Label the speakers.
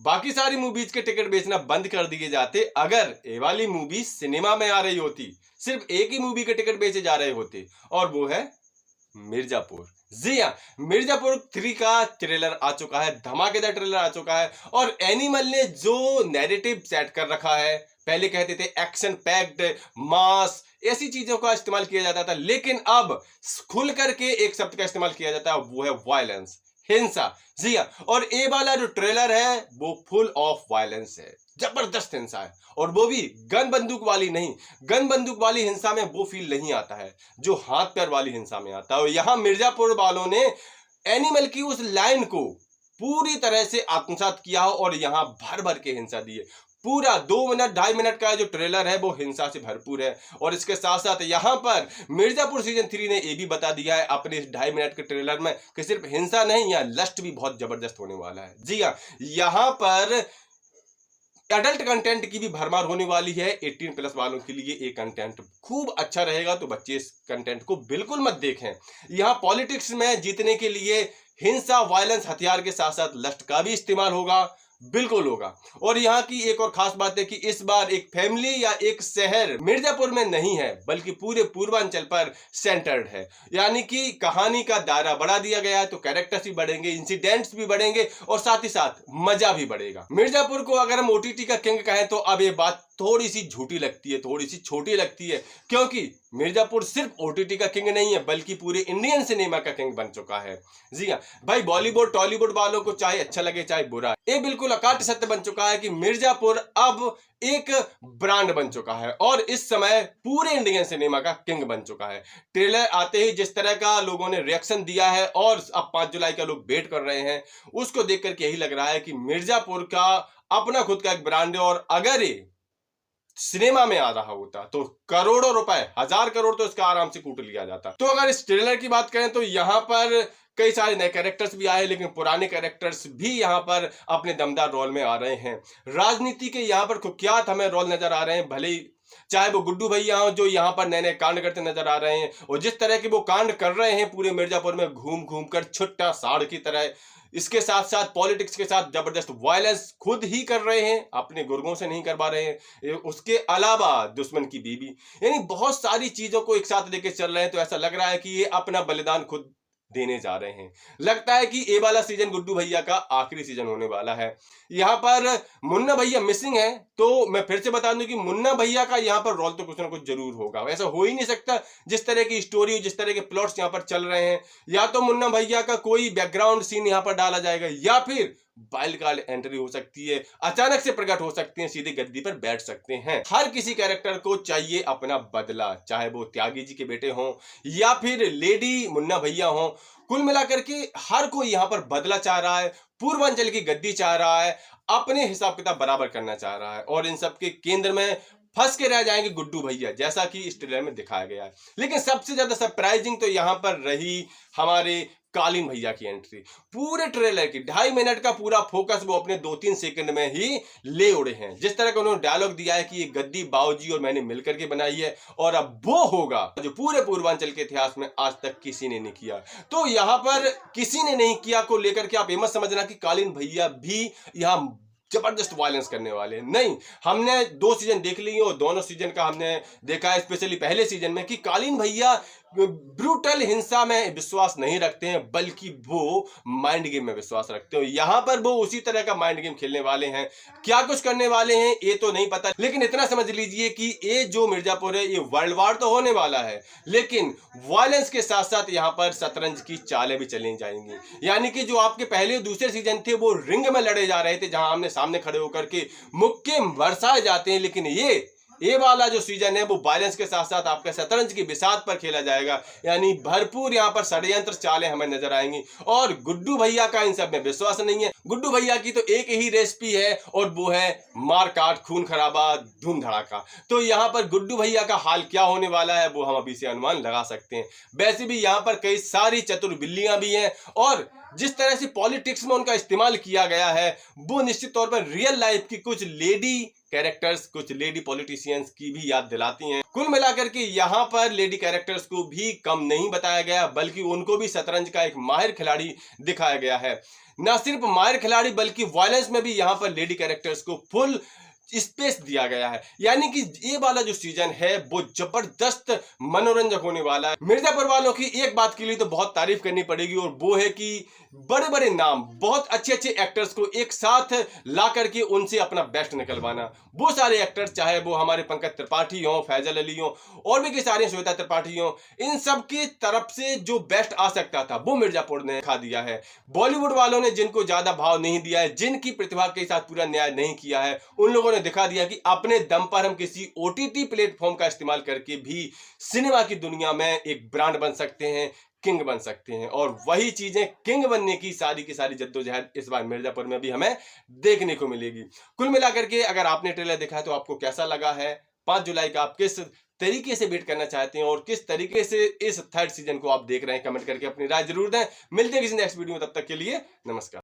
Speaker 1: बाकी सारी मूवीज के टिकट बेचना बंद कर दिए जाते अगर ये वाली मूवी सिनेमा में आ रही होती। सिर्फ एक ही मूवी के टिकट बेचे जा रहे होते और वो है मिर्जापुर। जी हाँ, मिर्जापुर 3 का ट्रेलर आ चुका है, धमाकेदार ट्रेलर आ चुका है। और एनिमल ने जो नैरेटिव सेट कर रखा है, पहले कहते थे एक्शन पैक्ड मास, ऐसी चीजों का इस्तेमाल किया जाता था, लेकिन अब खुल करके एक शब्द का इस्तेमाल किया जाता है, वो है वायलेंस, हिंसा। जी हाँ, और ये वाला जो ट्रेलर है वो फुल ऑफ वायलेंस है, जबरदस्त हिंसा है। और वो भी गन बंदूक वाली नहीं, गन बंदूक वाली हिंसा में वो फील नहीं आता है जो हाथ पैर वाली हिंसा में आता है। और यहां मिर्जापुर वालों ने एनिमल की उस लाइन को पूरी तरह से आत्मसात किया और यहां भर भर के हिंसा दी है। पूरा 2 मिनट 2.5 मिनट का जो ट्रेलर है वो हिंसा से भरपूर है। और इसके साथ साथ यहां पर मिर्जापुर सीजन 3 ने ये भी बता दिया है अपने इस 2.5 मिनट के ट्रेलर में कि सिर्फ हिंसा नहीं, यहाँ लस्ट भी बहुत जबरदस्त होने वाला है। जी हाँ, यहां पर एडल्ट कंटेंट की भी भरमार होने वाली है। 18+ वालों के लिए ये कंटेंट खूब अच्छा रहेगा, तो बच्चे इस कंटेंट को बिल्कुल मत देखें। यहाँ पॉलिटिक्स में जीतने के लिए हिंसा, वायलेंस, हथियार के साथ साथ लस्ट का भी इस्तेमाल होगा, बिल्कुल होगा। और यहाँ की एक और खास बात है कि इस बार एक फैमिली या एक शहर मिर्जापुर में नहीं है, बल्कि पूरे पूर्वांचल पर सेंटर्ड है। यानी कि कहानी का दायरा बढ़ा दिया गया है, तो कैरेक्टर्स भी बढ़ेंगे, इंसिडेंट्स भी बढ़ेंगे और साथ ही साथ मजा भी बढ़ेगा। मिर्जापुर को अगर हम ओटीटी का किंग कहें तो अब ये बात थोड़ी सी झूठी लगती है, थोड़ी सी छोटी लगती है, क्योंकि मिर्जापुर सिर्फ ओटीटी का किंग नहीं है बल्कि पूरे इंडियन सिनेमा का किंग बन चुका है। जी हाँ भाई, बॉलीवुड टॉलीवुड वालों को चाहे अच्छा लगे चाहे बुरा, ये बिल्कुल अकाट सत्य बन चुका है कि मिर्जापुर अब एक ब्रांड बन चुका है और इस समय पूरे इंडियन सिनेमा का किंग बन चुका है। ट्रेलर आते ही जिस तरह का लोगों ने रिएक्शन दिया है और अब 5 जुलाई का लोग वेट कर रहे हैं, उसको देख करके यही लग रहा है कि मिर्जापुर का अपना खुद का एक ब्रांड है। और अगर ये सिनेमा में आ रहा होता तो करोड़ों रुपए, 1000 करोड़ तो इसका आराम से कूट लिया जाता। तो अगर इस ट्रेलर की बात करें तो यहाँ पर कई सारे नए कैरेक्टर्स भी आए, लेकिन पुराने कैरेक्टर्स भी यहाँ पर अपने दमदार रोल में आ रहे हैं। राजनीति के यहाँ पर कुख्यात हमें रोल नजर आ रहे हैं, भले ही चाहे वो गुड्डू भैया हो जो यहाँ पर नए नए कांड करते नजर आ रहे हैं, और जिस तरह के वो कांड कर रहे हैं पूरे मिर्जापुर में घूम घूम कर छुट्टा साड़ की तरह। इसके साथ साथ पॉलिटिक्स के साथ जबरदस्त वायलेंस खुद ही कर रहे हैं, अपने गुर्गों से नहीं कर पा रहे हैं। उसके अलावा दुश्मन की बीवी, यानी बहुत सारी चीजों को एक साथ लेके चल रहे हैं। तो ऐसा लग रहा है कि ये अपना बलिदान खुद देने जा रहे हैं। लगता है कि ये वाला सीजन गुड्डू भैया का आखिरी सीजन होने वाला है। यहाँ पर मुन्ना भैया मिसिंग है, तो मैं फिर से बता दूं कि मुन्ना भैया का यहाँ पर रोल तो कुछ ना कुछ जरूर होगा। ऐसा हो ही नहीं सकता, जिस तरह की स्टोरी, जिस तरह के प्लॉट्स यहाँ पर चल रहे हैं, या तो मुन्ना भैया का कोई बैकग्राउंड सीन यहाँ पर डाला जाएगा, या फिर वाइल्ड कार्ड एंट्री हो सकती है, अचानक से प्रकट हो सकते हैं, सीधे गद्दी पर बैठ सकते हैं। हर किसी कैरेक्टर को चाहिए अपना बदला, चाहे वो त्यागी जी के बेटे हों या फिर लेडी मुन्ना भैया हों। कुल मिलाकर के हर कोई यहाँ पर बदला चाह रहा है, पूर्वांचल की गद्दी चाह रहा है, अपने हिसाब किताब बराबर करना चाह रहा है। और इन सब के केंद्र में फंस के रह जाएंगे गुड्डू भैया, जैसा कि इस ट्रेलर में दिखाया गया है। लेकिन सबसे ज्यादा सरप्राइजिंग तो यहाँ पर रही हमारे कालीन भैया की एंट्री। पूरे ट्रेलर की 2.5 मिनट का पूरा फोकस वो अपने 2-3 सेकंड में ही ले उड़े हैं। जिस तरह का उन्होंने डायलॉग दिया है कि ये गद्दी बाऊजी और मैंने मिलकर के बनाई है, और अब वो होगा जो पूरे पूर्वांचल के इतिहास में आज तक किसी ने नहीं किया। तो यहाँ पर किसी ने नहीं किया को लेकर के आप ये मत समझना कि कालीन भैया भी यहाँ जबरदस्त वायलेंस करने वाले हैं। नहीं, हमने 2 सीजन देख लिए और दोनों सीजन का हमने देखा है, स्पेशली पहले सीजन में, कि कालीन भैया ब्रूटल हिंसा में विश्वास नहीं रखते हैं, बल्कि वो माइंड गेम में विश्वास रखते हैं। यहां पर वो उसी तरह का माइंड गेम खेलने वाले हैं। क्या कुछ करने वाले हैं ये तो नहीं पता, लेकिन इतना समझ लीजिए कि ये जो मिर्जापुर है ये वर्ल्ड वार तो होने वाला है, लेकिन वायलेंस के साथ साथ यहाँ पर शतरंज की चालें भी चली जाएंगी। यानी कि जो आपके पहले दूसरे सीजन थे वो रिंग में लड़े जा रहे थे, जहां आमने सामने खड़े होकर के मुक्के बरसाए जाते हैं, लेकिन ये वाला जो सीजन है वो वायलेंस के साथ साथ आपका शतरंज की बिसात पर खेला जाएगा। यानी भरपूर यहाँ पर षड्यंत्र चालें हमें नजर आएंगी। और गुड्डू भैया का इन सब में विश्वास नहीं है। गुड्डू भैया की तो एक ही रेसिपी है और वो है मार काट, खून खराबा, धूम धड़ाका। तो यहाँ पर गुड्डू भैया का हाल क्या होने वाला है वो हम अभी से अनुमान लगा सकते हैं। वैसे भी यहाँ पर कई सारी चतुर बिल्लियां भी हैं, और जिस तरह से पॉलिटिक्स में उनका इस्तेमाल किया गया है वो निश्चित तौर पर रियल लाइफ की कुछ लेडी कैरेक्टर्स कुछ लेडी पॉलिटिशियंस की भी याद दिलाती हैं। कुल मिलाकर के यहाँ पर लेडी कैरेक्टर्स को भी कम नहीं बताया गया, बल्कि उनको भी शतरंज का एक माहिर खिलाड़ी दिखाया गया है। न सिर्फ माहिर खिलाड़ी बल्कि वायलेंस में भी यहाँ पर लेडी कैरेक्टर्स को फुल स्पेस दिया गया है। यानी कि ये वाला जो सीजन है वो जबरदस्त मनोरंजक होने वाला है। मिर्जापुर वालों की एक बात के लिए तो बहुत तारीफ करनी पड़ेगी, और वो है कि बड़े बड़े नाम, बहुत अच्छे अच्छे एक्टर्स को एक साथ ला करके उनसे अपना बेस्ट निकलवाना। वो सारे एक्टर्स, चाहे वो हमारे पंकज त्रिपाठी हो, फैजल अली हो, और भी कई सारे, श्वेता त्रिपाठी हो, इन सब की तरफ से जो बेस्ट आ सकता था वो मिर्जापुर ने दिखा दिया है। बॉलीवुड वालों ने जिनको ज्यादा भाव नहीं दिया है, जिनकी प्रतिभा के साथ पूरा न्याय नहीं किया है, उन लोगों ने दिखा दिया कि अपने दम पर हम किसी ओटीटी प्लेटफॉर्म का इस्तेमाल करके भी सिनेमा की दुनिया में एक ब्रांड बन सकते हैं, किंग बन सकते हैं। और वही चीजें, किंग बनने की सारी जद्दोजहद इस बार मिर्जापुर में भी हमें देखने को मिलेगी। कुल मिलाकर के अगर आपने ट्रेलर देखा है तो आपको कैसा लगा है? 5 जुलाई का आप किस तरीके से वेट करना चाहते हैं और किस तरीके से इस थर्ड सीजन को आप देख रहे हैं? कमेंट करके अपनी राय जरूर दें। मिलते हैं किसी नेक्स्ट वीडियो में, तब तक के लिए नमस्कार।